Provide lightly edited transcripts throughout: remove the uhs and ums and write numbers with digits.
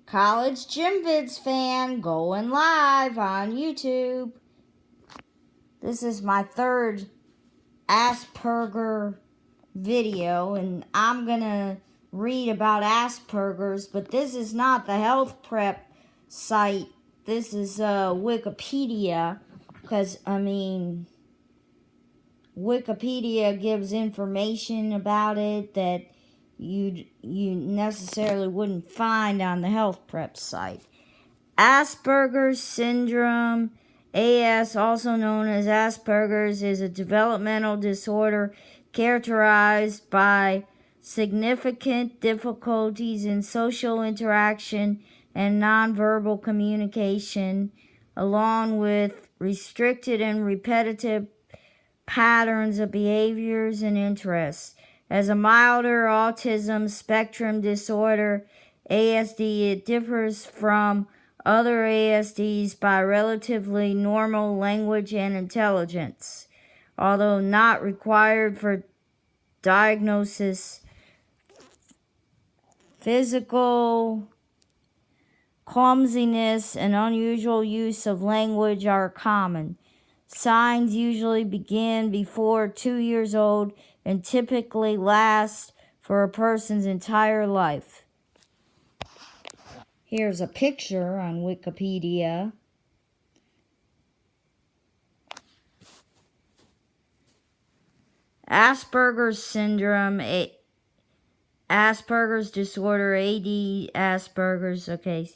College Gym Vids fan going live on YouTube. This is my third Asperger video, and I'm gonna read about Asperger's, but this is not the health prep site. This is Wikipedia, because Wikipedia gives information about it that you necessarily wouldn't find on the health prep site. Asperger's syndrome, AS, also known as Asperger's, is a developmental disorder characterized by significant difficulties in social interaction and nonverbal communication, along with restricted and repetitive patterns of behaviors and interests. As a milder autism spectrum disorder, ASD, it differs from other ASDs by relatively normal language and intelligence, although not required for diagnosis. Physical clumsiness and unusual use of language are common. Signs usually begin before 2 years old and typically last for a person's entire life. Here's a picture on Wikipedia. Asperger's syndrome, Asperger's disorder, AD, Asperger's, okay.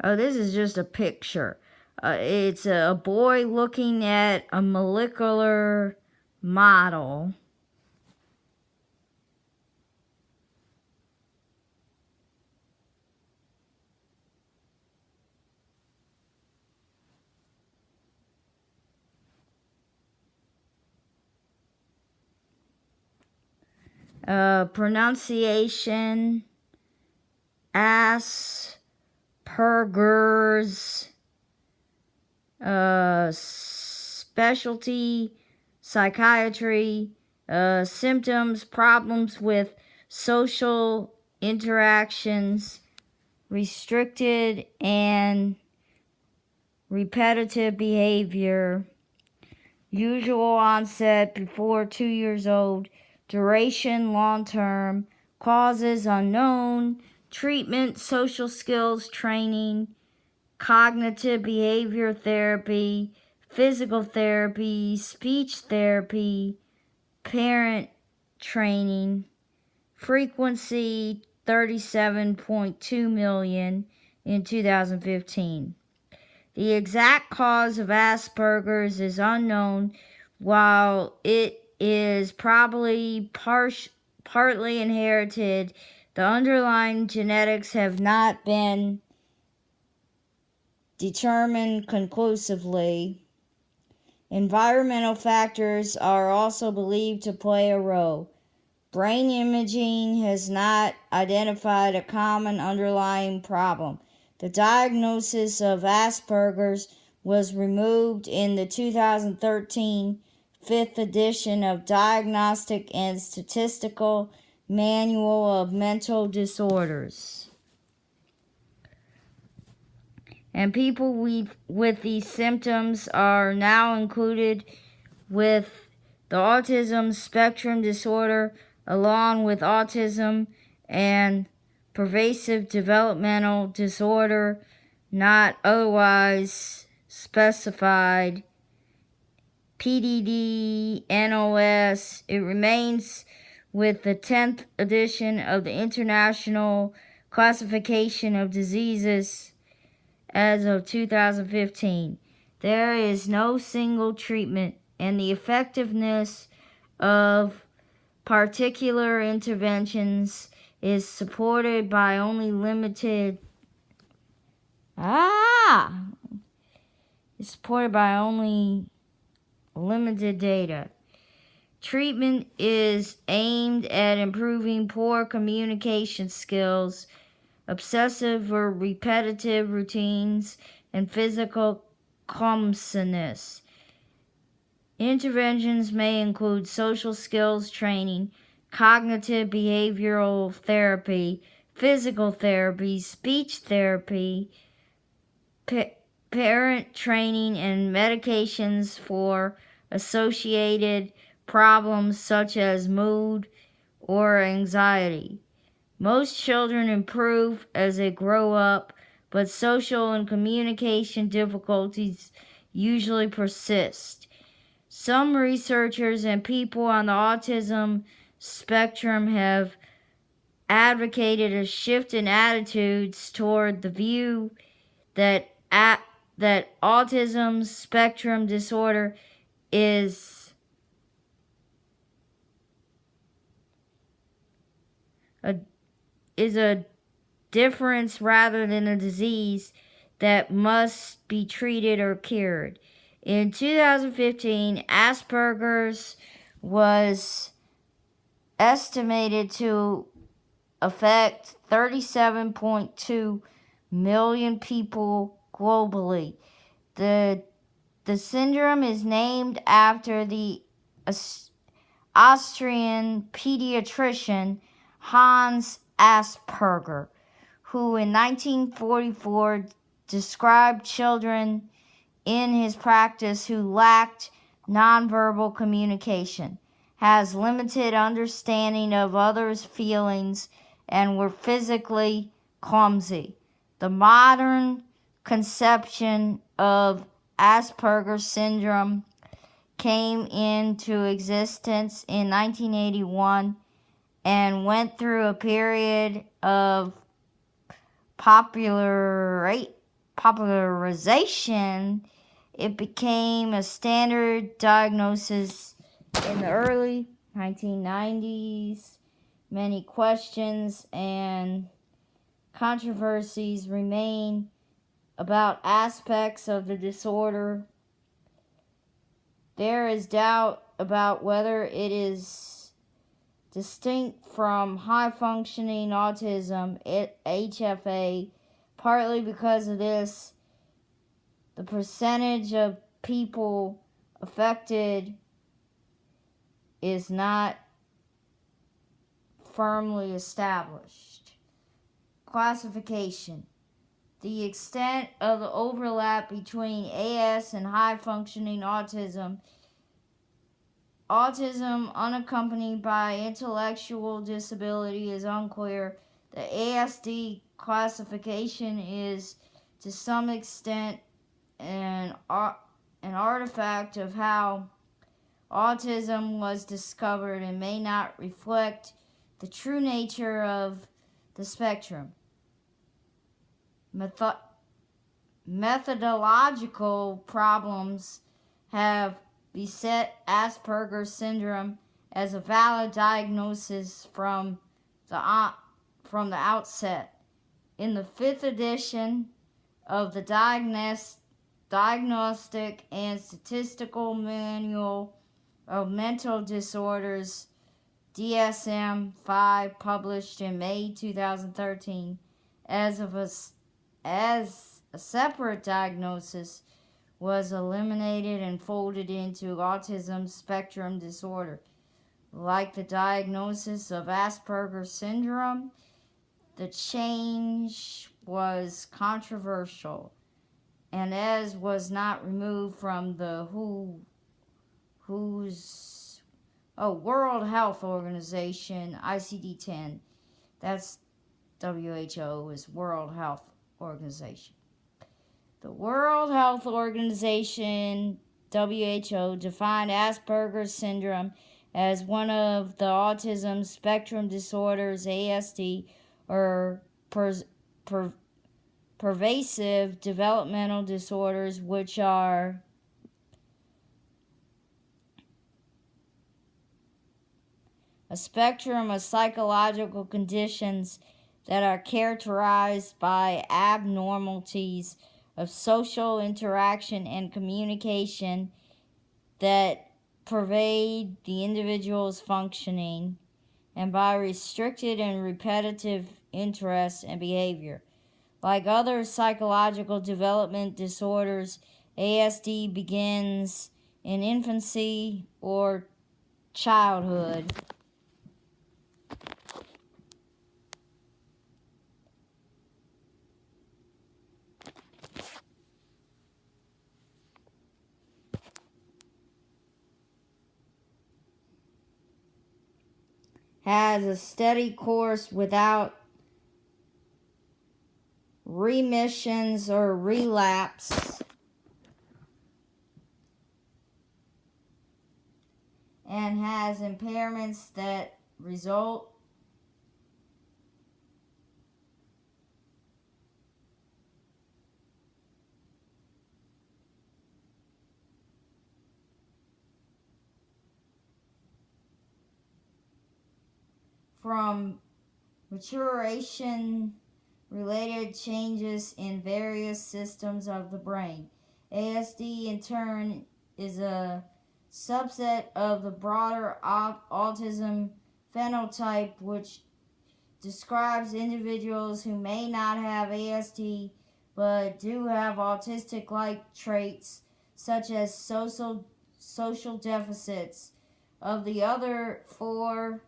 Oh, this is just a picture. It's a boy looking at a molecular model. Pronunciation, Asperger's, specialty, psychiatry, symptoms, problems with social interactions, restricted and repetitive behavior, usual onset before 2 years old, duration long-term, causes unknown, treatment, social skills training, cognitive behavior therapy, physical therapy, speech therapy, parent training, frequency 37.2 million in 2015. The exact cause of Asperger's is unknown, while it is probably partly inherited. The underlying genetics have not been determined conclusively. Environmental factors are also believed to play a role. Brain imaging has not identified a common underlying problem. The diagnosis of Asperger's was removed in the 2013 5th edition of Diagnostic and Statistical Manual of Mental Disorders. And people with these symptoms are now included with the autism spectrum disorder, along with autism and pervasive developmental disorder, not otherwise specified, PDD, NOS. It remains with the 10th edition of the International Classification of Diseases as of 2015. There is no single treatment, and the effectiveness of particular interventions is supported by only limited data. Treatment is aimed at improving poor communication skills, obsessive or repetitive routines, and physical clumsiness. Interventions may include social skills training, cognitive behavioral therapy, physical therapy, speech therapy, parent training, and medications for associated problems such as mood or anxiety. Most children improve as they grow up, but social and communication difficulties usually persist. Some researchers and people on the autism spectrum have advocated a shift in attitudes toward the view that autism spectrum disorder is a difference rather than a disease that must be treated or cured. In 2015, Asperger's was estimated to affect 37.2 million people globally. The syndrome is named after the Austrian pediatrician Hans Asperger, who in 1944 described children in his practice who lacked nonverbal communication, has limited understanding of others' feelings, and were physically clumsy. The modern conception of Asperger's syndrome came into existence in 1981 and went through a period of popularization. It became a standard diagnosis in the early 1990s. Many questions and controversies remain about aspects of the disorder. There is doubt about whether it is distinct from high-functioning autism, HFA. Partly because of this, the percentage of people affected is not firmly established. Classification. The extent of the overlap between AS and high-functioning autism. Autism unaccompanied by intellectual disability is unclear. The ASD classification is, to some extent, an artifact of how autism was discovered and may not reflect the true nature of the spectrum. Methodological problems have beset Asperger's syndrome as a valid diagnosis from the outset. In the 5th edition of the Diagnostic and Statistical Manual of Mental Disorders, DSM-5, published in May 2013, as a separate diagnosis, was eliminated and folded into autism spectrum disorder. Like the diagnosis of Asperger's syndrome, the change was controversial, and as was not removed from the World Health Organization, ICD-10. That's WHO, is World Health Organization. The World Health Organization, WHO, defined Asperger's syndrome as one of the autism spectrum disorders, ASD, or pervasive developmental disorders, which are a spectrum of psychological conditions that are characterized by abnormalities of social interaction and communication that pervade the individual's functioning, and by restricted and repetitive interests, and behavior. Like other psychological development disorders, ASD begins in infancy or childhood. Has a steady course without remissions or relapse, and has impairments that result from maturation related changes in various systems of the brain. ASD in turn is a subset of the broader autism phenotype, which describes individuals who may not have ASD but do have autistic-like traits such as social deficits. Of the other four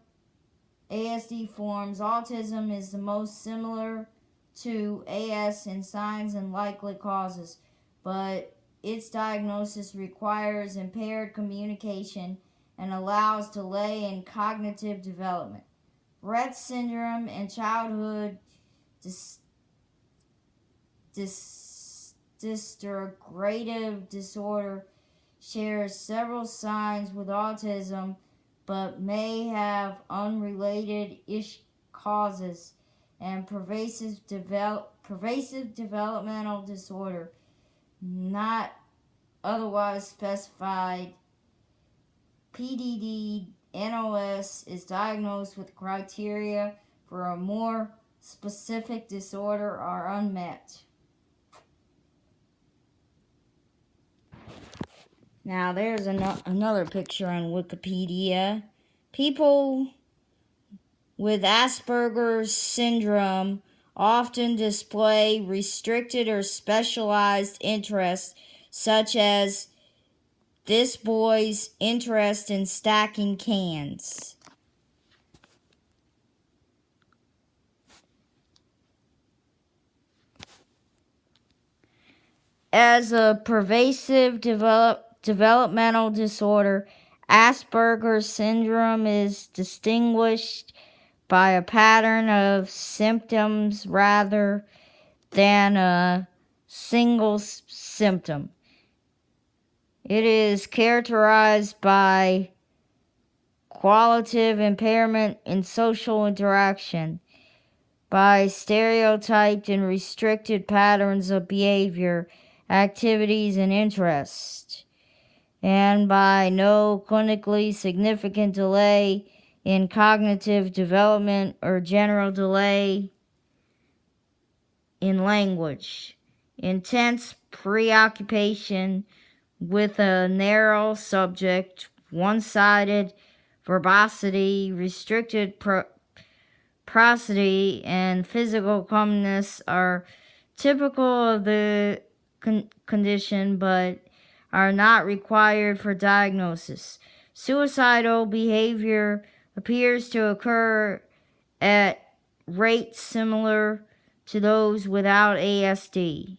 ASD forms, autism is the most similar to AS in signs and likely causes, but its diagnosis requires impaired communication and allows delay in cognitive development. Rett syndrome and childhood dysregulative disorder shares several signs with autism, but may have unrelated causes, and pervasive developmental disorder, not otherwise specified. PDD-NOS is diagnosed with criteria for a more specific disorder are unmet. Now there's another picture on Wikipedia. People with Asperger's syndrome often display restricted or specialized interests, such as this boy's interest in stacking cans. As a pervasive developmental disorder, Asperger's syndrome is distinguished by a pattern of symptoms rather than a single symptom. It is characterized by qualitative impairment in social interaction, by stereotyped and restricted patterns of behavior, activities, and interest, and by no clinically significant delay in cognitive development or general delay in language. Intense preoccupation with a narrow subject, one-sided verbosity, restricted prosody, and physical calmness are typical of the condition but are not required for diagnosis. Suicidal behavior appears to occur at rates similar to those without ASD.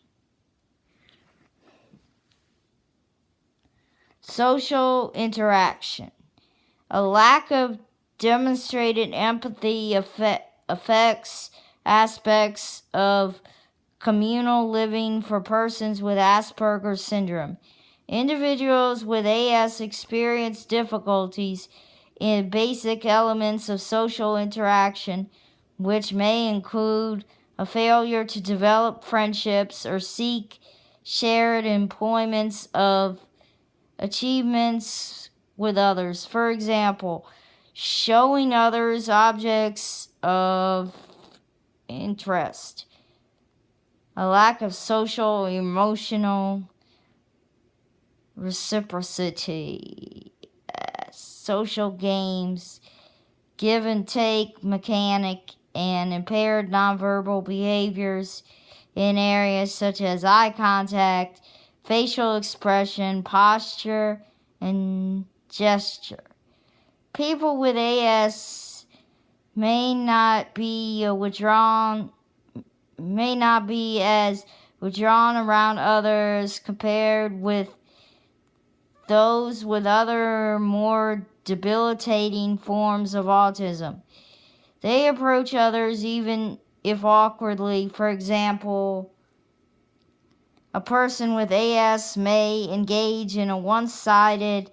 Social interaction. A lack of demonstrated empathy affects aspects of communal living for persons with Asperger's syndrome. Individuals with AS experience difficulties in basic elements of social interaction, which may include a failure to develop friendships or seek shared employments of achievements with others. For example, showing others objects of interest. A lack of social emotional reciprocity. Social games, give and take mechanic, and impaired nonverbal behaviors in areas such as eye contact, facial expression, posture, and gesture. People with AS may not be as withdrawn around others compared with those with other more debilitating forms of autism. They approach others even if awkwardly. For example, a person with AS may engage in a one-sided,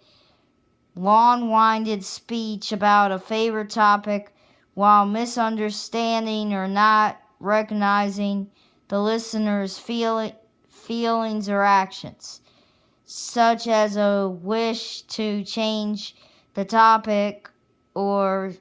long-winded speech about a favorite topic while misunderstanding or not recognizing the listener's feelings or actions, such as a wish to change the topic or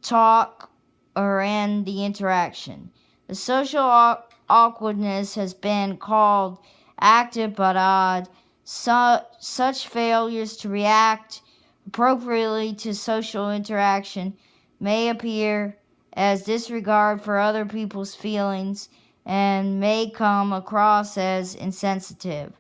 talk or end the interaction. The social awkwardness has been called active but odd. Such failures to react appropriately to social interaction may appear as disregard for other people's feelings and may come across as insensitive.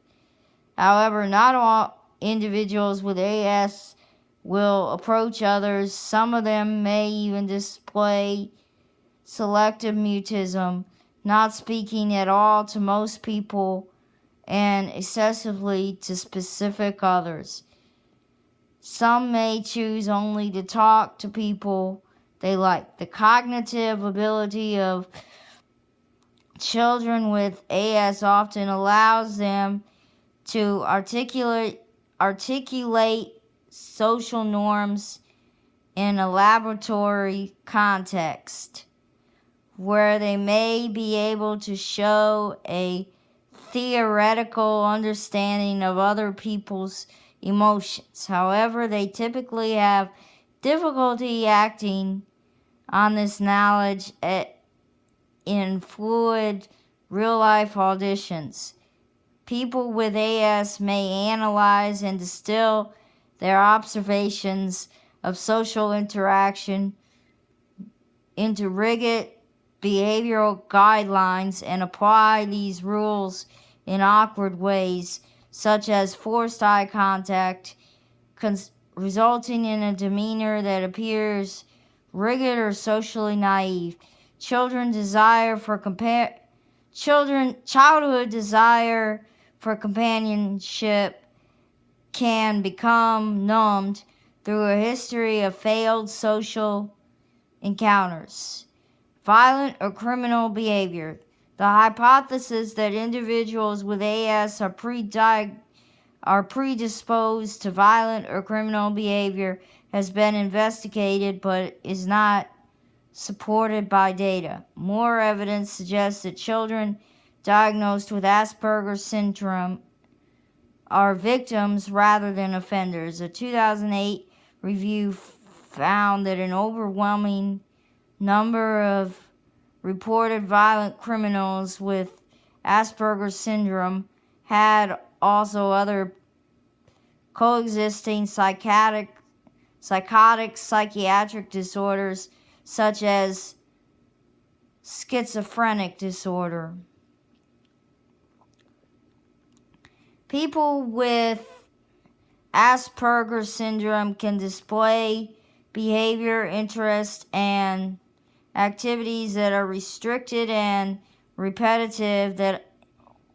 However, not all individuals with AS will approach others. Some of them may even display selective mutism, not speaking at all to most people and excessively to specific others. Some may choose only to talk to people they like. The cognitive ability of children with AS often allows them to articulate social norms in a laboratory context, where they may be able to show a theoretical understanding of other people's emotions. However, they typically have difficulty acting on this knowledge in fluid, real-life auditions. People with AS may analyze and distill their observations of social interaction into rigid behavioral guidelines and apply these rules in awkward ways, such as forced eye contact, resulting in a demeanor that appears rigid or socially naive. Childhood desire for companionship can become numbed through a history of failed social encounters. Violent or criminal behavior. The hypothesis that individuals with AS are predisposed to violent or criminal behavior has been investigated but is not supported by data. More evidence suggests that children diagnosed with Asperger syndrome are victims rather than offenders. A 2008 review found that an overwhelming number of reported violent criminals with Asperger syndrome had also other coexisting psychiatric disorders such as schizophrenic disorder. People with Asperger syndrome can display behavior, interest, and activities that are restricted and repetitive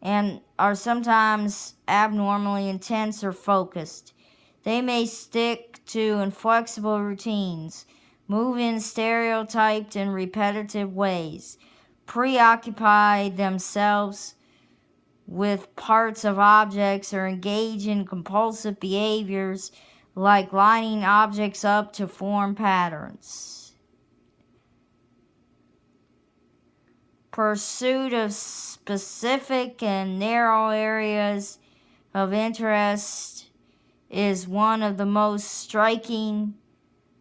and are sometimes abnormally intense or focused. They may stick to inflexible routines, move in stereotyped and repetitive ways, preoccupy themselves with parts of objects, or engage in compulsive behaviors like lining objects up to form patterns. Pursuit of specific and narrow areas of interest is one of the most striking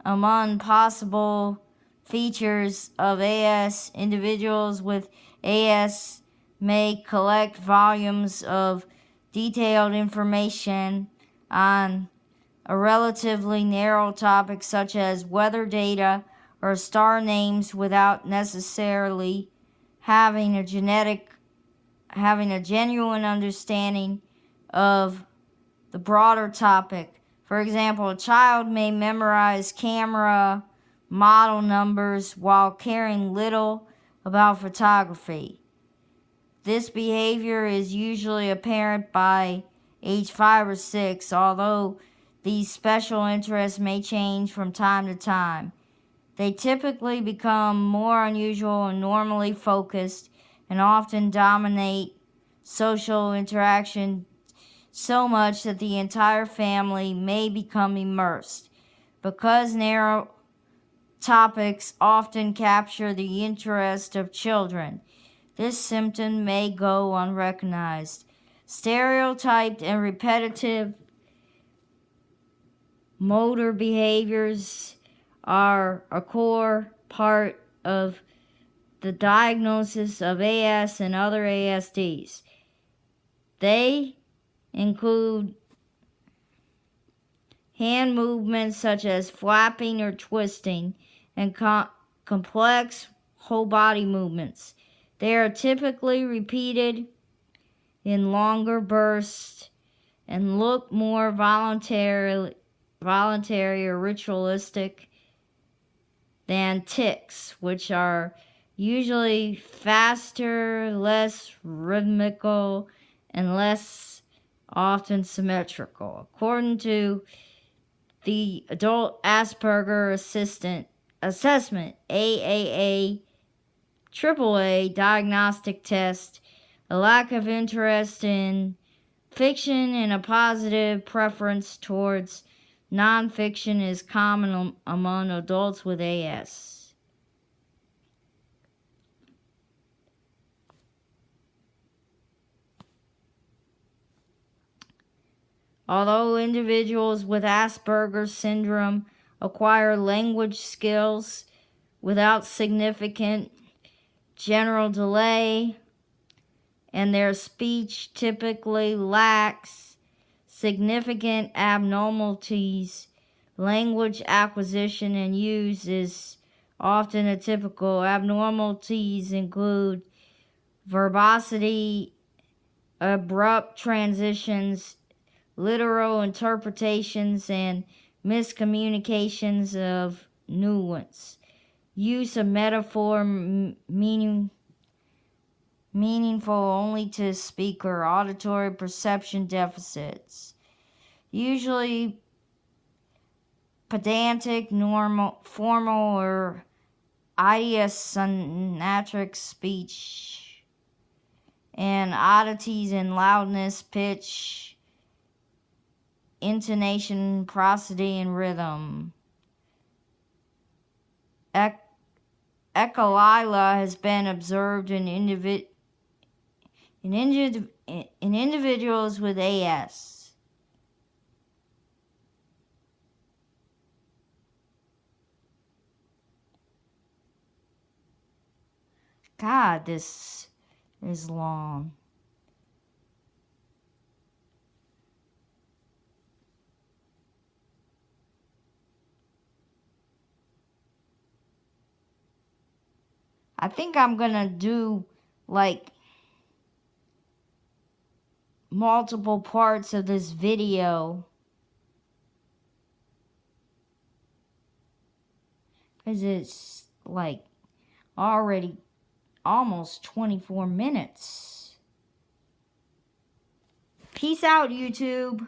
among possible features of AS. Individuals with AS may collect volumes of detailed information on a relatively narrow topic such as weather data or star names without necessarily having a genuine understanding of the broader topic. For example, a child may memorize camera model numbers while caring little about photography. This behavior is usually apparent by age 5 or 6, although these special interests may change from time to time. They typically become more unusual and normally focused and often dominate social interaction so much that the entire family may become immersed. Because narrow topics often capture the interest of children, this symptom may go unrecognized. Stereotyped and repetitive motor behaviors are a core part of the diagnosis of AS and other ASDs. They include hand movements such as flapping or twisting, and complex whole body movements. They are typically repeated in longer bursts and look more voluntary or ritualistic than tics, which are usually faster, less rhythmical, and less often symmetrical. According to the Adult Asperger Assessment, AAA diagnostic test, a lack of interest in fiction and a positive preference towards nonfiction is common among adults with AS. Although individuals with Asperger's syndrome acquire language skills without significant general delay, and their speech typically lacks significant abnormalities, language acquisition and use is often atypical. Abnormalities include verbosity, abrupt transitions, literal interpretations, and miscommunications of nuance. Use of metaphor meaningful only to speaker. Auditory perception deficits. Usually pedantic, formal, or idiosyncratic speech. And oddities in loudness, pitch, intonation, prosody, and rhythm. Echolila has been observed in individuals with AS. God, this is long. I think I'm gonna do like multiple parts of this video, because it's like already almost 24 minutes. Peace out, YouTube.